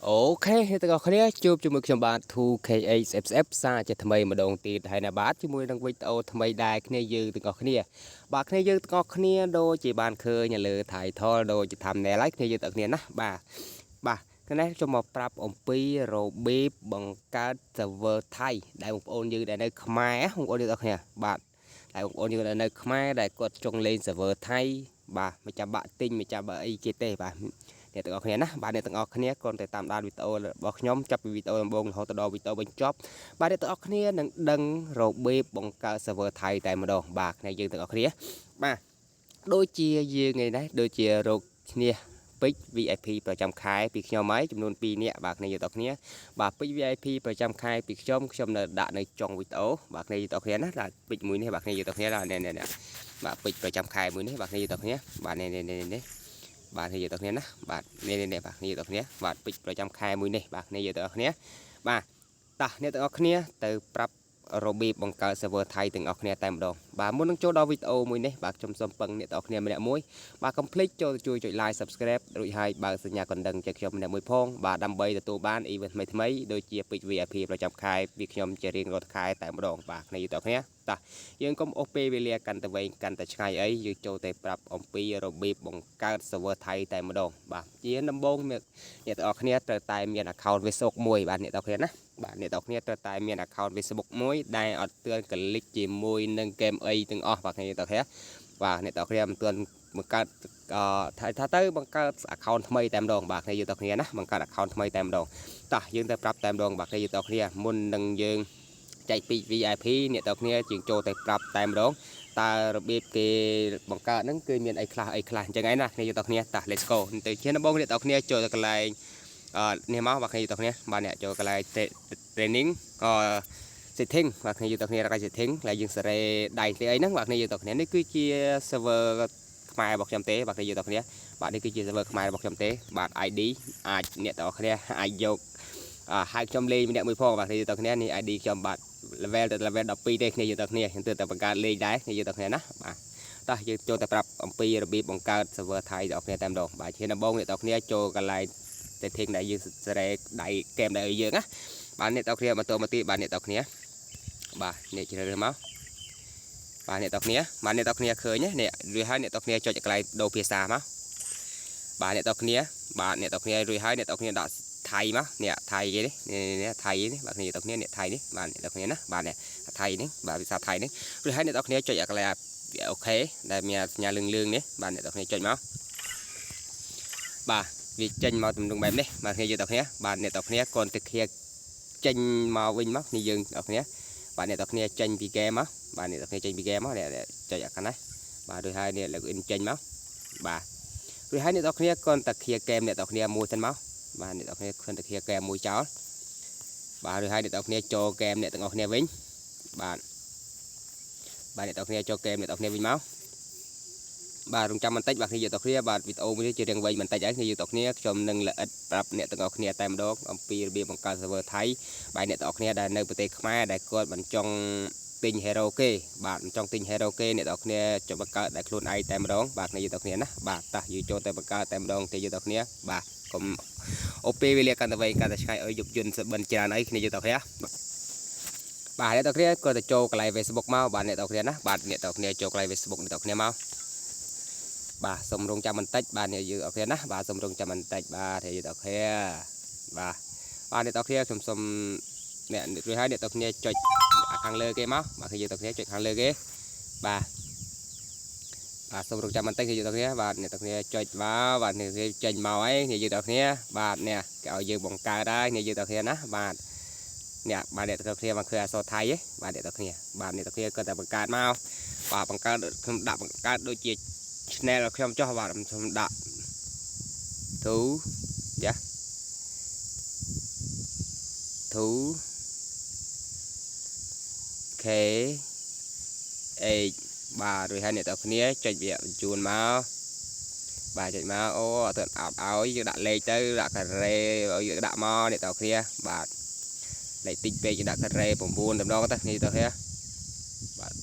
Ok, thì tôi có khía chụp cho mực cho bạn thu KHFF xa cho thay mà đồng tiền hay là bát cho môi đang video thay đài kia dư tôi có khía bạn kia dư có khía đôi chỉ bàn khơi nhà lừa thải thò đôi chỉ tham nè like kia dư tự nhiên á bà cái này cho một trap ông pi rồi bếp bằng cá server Thái đại một ôn như đại nơi Khmer không ôn được nè bạn đại một ôn như đại nơi Khmer đại quật trong lên server Thái bà mà chả bạn tinh mà chả bạn IKT bàเนี่ยต้องเอาคะแนนนะบ้านเนี่ยต้องเอาคะแนนก่อนแต่ตามด้านวิดีโอบอกย้อมจับวิดีโอบงเขาตัวดอวิดีโอบนจ็อบบ้านเนี่ยต้องเอาคะแนนดังเราเบบบังกาเซิร์ฟเวอร์ไทยแต่มาดองบากในยืนต้องเอาคะแนนมาโดยเชียยืนไงนะโดยเชียเราเนี่ยปิก VIP ประจำค่ายปีขยมไม้จำนวนปีเนี่ยบากในยืนต่อคะแนนบากปิก VIP ประจำค่ายปีขยมในด่านในจองวิดีโอบากในยืนต่อคะแนนนะปิกมือนี่บากในยืนต่อคะแนนเนี่ยบากปิกประจำค่ายมือนี่บากในยืนต่อคะแนนบากเนี่ยbạn thì giờ tao nhé bạn nè bạn như tao nhé bạn bịประจำค่ายมือนี่bạnในgiờ tao nhé bạn taเนี่ยตao nhé ទៅប្រាប់របៀបបង្កើត server ថៃទាំងអស់គ្នាតែម្ដងបាទមុននឹងចូលដល់វីដេអូមួយនេះបាទខ្ញុំសូមពឹងអ្នកទាំងអស់គ្នាម្នាក់មួយបាទកុំភ្លេចចូលជួយចុច like subscribe រួចហើយបើកសញ្ញាកណ្ដឹងchoខ្ញុំម្នាក់មួយផងបាទដើម្បីទទួលបាន event ថ្មីៗដូចជា pick VIP ប្រចាំខែពីខ្ញុំជារៀងរាល់ខែតែម្ដងបាទគ្នាទាំងអស់គ្នាតាយើងកុំអូសពេលវេលាកាន់តែវែងកាន់តែឆ្ងាយអីយើងចូលទៅប្រាប់អំពីរបៀបបង្កើត server ថៃតែម្ដងបាទជាដំបូងអ្នកទាំងអស់គ្នាត្រូវតែមាន account Facebook មួយបាទអ្នកទាំងអស់គ្នាណាបាទអ្នកទាំងអស់គ្នាត្រូវតែមាន account Facebook មួយដែលអត់ទឿនកលិចជាមួយនឹងเกมអីទាំងអស់បាទអ្នកទាំងអស់គ្នាបាទអ្នកទាំងអស់គ្នាមិនទឿនបង្កើតថាទៅបង្កើត account ថ្មីតែម្ដងបាទអ្នកទាំងអស់គ្នាណាបង្កើត account ថ្មីតែម្ដងតោះយើងទៅប្រាប់តែម្ដងបាទអ្នកទាំងអស់គ្នាមុននឹងយើងចែកពី VIP អ្នកទាំងគ្នាជាងចូលទៅប្រាប់តែម្ដងតើរបៀបគេបង្កើតហ្នឹងគឺមានអីខ្លះអញ្ចឹងឯណាគ្នាទាំងគ្នាតោះ let's go ទៅជាដំបូងអ្នកទាំងគ្នាចូលទៅកន្លែងនេះមកបាទគ្នាទាំងគ្នាបាទអ្នកចូលកន្លែង training ក៏ setting បាទគ្នាទាំងគ្នារក setting ហើយយើងសេរីដៃទីអីហ្នឹងបាទគ្នាទាំងគ្នានេះគឺជា server ខ្មែររបស់ខ្ញុំទេបាទគ្នាទាំងគ្នាបាទនេះគឺជា server ខ្មែររបស់ខ្ញុំទេបាទ ID អាចអ្នកទាំងគ្នាអាចយកហើយខ្ញុំលេងម្នាក់មួយផងបាទគ្នាទាំងគ្នានេះ ID ខ្ញុំបាទ level ទៅ level 12ទេគ្នាយើងទាំងគ្នាខ្ញុំទើបតែបង្កើតលេងដែរគ្នាយើងទាំងគ្នាណាបាទតោះយើងចូលទៅប្រាប់អំពីរបៀបបង្កើត server ថៃដល់គ្នាតែម្ដងបាទជាដំបូងអ្នកទាំងគ្នាចូលកន្លែង setting ដែលយើងសេរីដៃហ្គេមដែលយើងណាបាទអ្នកទាំងគ្នាបន្តមកទៀតបាទអ្នកទាំងគ្នាបាទនេះជ្រើសរើសមកបាទអ្នកទាំងគ្នាបាទអ្នកទាំងគ្នាឃើញនេះរួចហើយអ្នកទាំងគ្នាចុចកន្លែងដូរភាសាមកបាទអ្នកទាំងគ្នាបាទអ្នកទាំងគ្នារួចហើយអ្នកទាំងគ្នាដាក់ថៃមកនេះថៃគេនេះថៃនេះបាទគ្នាទាំងគ្នានេះថៃនេះបាទអ្នកទាំងគ្នាណាបាទនេះថៃនេះបាទភាសាថៃនេះរួចហើយអ្នកទាំងគ្នាចុចកន្លែងអូខេដែលមានសញ្ញាលឿងនេះបាទអ្នកទាំងគ្នាចុចមកបាទវាចេញមកទំនឹងបែបនេះបាទគ្នាយើងទាំងគ្នាបាទអ្នកទាំងគ្នាកូនទៅគ្នាចេញមកវិញមកនេះយើងទាំងគ្នាបាទអ្នកទាំងគ្នាចេញពីហ្គេមមកបាទអ្នកទាំងគ្នាចេញពីហ្គេមមកចុចអាខាងនេះបាទរួចហើយនេះ login ចេញមកបាទរួចហើយអ្នកទាំងគ្នាកូនទៅគ្នាហ្គេមអ្នកទាំងគ្នាមួយសិនមកបាទអ្នកទាំងគ្នាឃើញទៅគ្នាហ្គេមមួយចោលបាទរួចហើយអ្នកទាំងគ្នាចូលហ្គេមអ្នកទាំងអស់គ្នាវិញបាទអ្នកទាំងគ្នាចូលហ្គេមអ្នកទាំងគ្នាវិញមកបាទរងចាំបន្តិចបាទគ្នាយើងទាំងគ្នាបាទវីដេអូមួយនេះជារៀងវែងបន្តិចហើយគ្នាយើងទាំងគ្នាខ្ញុំនឹងល្អិតប្រាប់អ្នកទាំងអស់គ្នាតែម្ដងអំពីរបៀបបង្កើត server ថៃបាទអ្នកទាំងអស់គ្នាដែលនៅប្រទេសខ្មែរដែលគាត់មិនចង់ទិញ hero គេបាទមិនចង់ទិញ hero គេអ្នកទាំងអស់គ្នាចុះបង្កើតតែខ្លួនឯងតែម្ដងបាទគ្នាយើងទាំងគ្នាណាបាទតោះយើងចូលទៅបង្កើតតែម្ដងគ្នាយើងទាំងគ្នាបាទកុំអូពេលវេលាកាន់តែវែងកាន់តែឆ្ងាយឲ្យយុបយន្តសបិនច្រើនអីគ្នាយើងទាំងគ្នាបាទអ្នកទាំងគ្នាក៏ទៅចូលកន្លែង Facebook មកបាទអ្នកទាំងគ្នាណាបាទអ្នកទាំងគ្នាចូលកន្លែង Facebook អ្នកទាំងគ្នាមកបាទសូមរងចាំបន្តិចបាទអ្នកយើងអរគ្នាណាបាទសូមរងចាំបន្តិចបាទអ្នកយើងអរគ្នាបាទអ្នកទាំងគ្នាខ្ញុំសូមអ្នករួចហើយអ្នកទាំងគ្នាចុចខាងលើគេមកបាទយើងទាំងគ្នាចុចខាងលើគេបាទសូមរងចាំបន្តិចអ្នកយើងទាំងគ្នាបាទអ្នកទាំងគ្នាចុចមកបាទអ្នកគេចេញមកហើយអ្នកយើងទាំងគ្នាបាទនេះគេឲ្យយើងបង្កើតហើយអ្នកយើងទាំងគ្នាណាបាទអ្នកទាំងគ្នាមកឃើញអក្សរថៃហ៎បាទអ្នកទាំងគ្នាបាទអ្នកទាំងគ្នាក៏តែបង្កើតមកបាទបង្កើតខ្ញុំដាក់បង្កើតដូចជាchannel ខ្ញុំចោះបាទខ្ញុំដាក់ទូយ៉ាទូ K H បាទរួចហើយអ្នកទាំងគ្នាចុចវាបញ្ជូនមកបាទចុចមកអូអត់ឲ្យយើងដាក់លេខទៅដាក់ការ៉េឲ្យយើងដាក់មកអ្នកទាំងគ្នាបាទលេខតិចពេកយើងដាក់ការ៉េ9តម្ដងទៅនេះទាំងគ្នាបាទ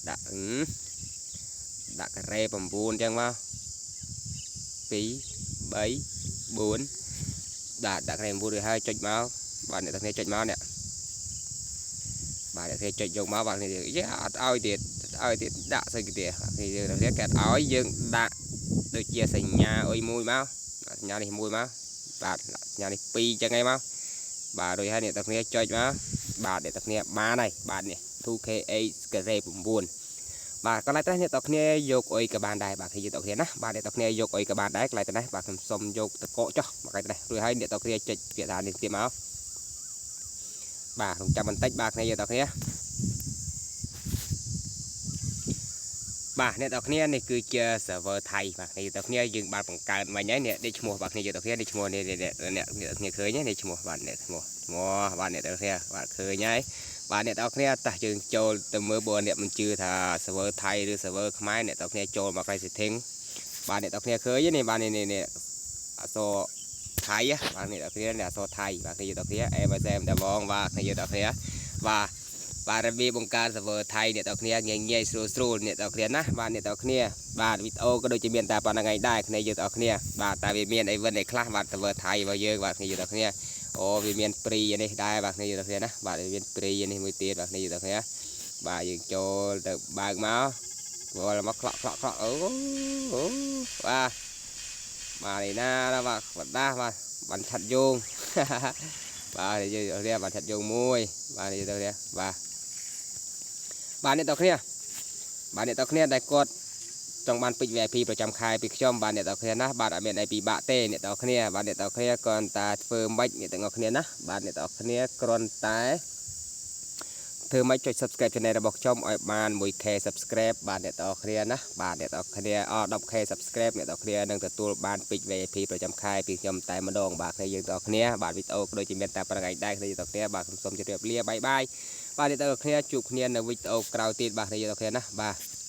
ដាក់ការ៉េ9អញ្ចឹងមក2 3 4 đặt này mua được hai chọi máu bạn này này chọi máu nè bạn này chọi dùng máu bạn này chứ ao thì đã xây cái tiền thì là cái áo dương đã được chia sẻ nhà ơi mùi máu nhà này mùi máu bạn nhà này pi cho ngay máu bà rồi hai này tập này chọi máu bà để tập này ba này bạn này thu kê ấy cái rệp buồn bà có lại tới tập này dục ơi các bạn đây bà thì tập này nè bà để tập này dục ơi các bạn đấy lại tới đây bà xong dục tập cọ cho bà cái này rồi hai để tập này chạy việc làm đi tìm áo bà không cho mình tách bạc này giờ tập này bà này tập này cứ chờ server thầy bà này tập này dừng bà bằng card mà nhảy nè đi mua bạc này giờ tập này đi mua này nè khơi nhé đi mua bạn này mua bạn này tập này bạn khơi nhảy bạn này tập này ta chừng trâu từ mưa bùa này mình chưa thà server thầyឬserver máy này tập này trâu mà cái gì thính bạn này tập này khơi với này bạn này nè so thầy á bạn này tập này là so thầy bạn này giờ tập này em xem đã vong và này giờ tập này và ra vì bông ca server Tháiเนี่ยตอกเนี่ยง่ายๆสู้ๆเนี่ยตอกเนี่ยนะบ้านเนี่ยตอกเนี่ยบ้านวิดีโอก็โดยจะมีแต่ปานไงได้ในอยู่ตอกเนี่ยบ้านแต่วิเมียนไอ้วันในคลาสบ้านเซอร์ไทยมาเยอะบ้านในอยู่ตอกเนี่ยโอ้วิเมียนปรีนี่ได้บ้านในอยู่ตอกเนี่ยนะบ้านวิเมียนปรีนี่มือตีบ้านในอยู่ตอกเนี่ยบ้านยังโจแต่บ้านมาว่าเรามาเคาะโอ้ว่ามาเลยนะแล้วว่าบัดด้ามาบันทัดยงบ้านในอยู่ตอกเนี่ยบันทัดยงมวยบ้านในอยู่ตอกเนี่ยบ้านเนี่ยตอกเนี่ยบ้านเนี่ยตอกเนี่ยได้กดtrong ban pịt về pi ประจำค่ายปีชมบ้านเนี่ยตอกเนี่ยนะบ้านอเมริกาปีบะเต้เนี่ยตอกเนี่ยบ้านเนี่ยตอกเนี่ยก่อนตาเฟิร์มไว้เนี่ยตอกเนี่ยนะบ้านเนี่ยตอกเนี่ยก่อนตาเธอไม่จด subscribe ในระบบชมออยบ้านมวยแค subscribe บ้านเนี่ยตอกเนี่ยนะบ้านเนี่ยตอกเนี่ยดับแค subscribe เนี่ยตอกเนี่ยนั่งแต่ตัวบ้านปิด VIP ประจำค่ายปีชมแต่มาดองบ้านในยังตอกเนี่ยบ้านวิดีโอโดยจะเป็นแต่ประไงได้ในตอกเนี่ยบ้านสมจะเรียบเรียบายบายบ้านเนี่ยตอกเนี่ยจุกเนี่ยในวิดีโอกราวตีบ้านในตอกเนี่ยนะบ้าน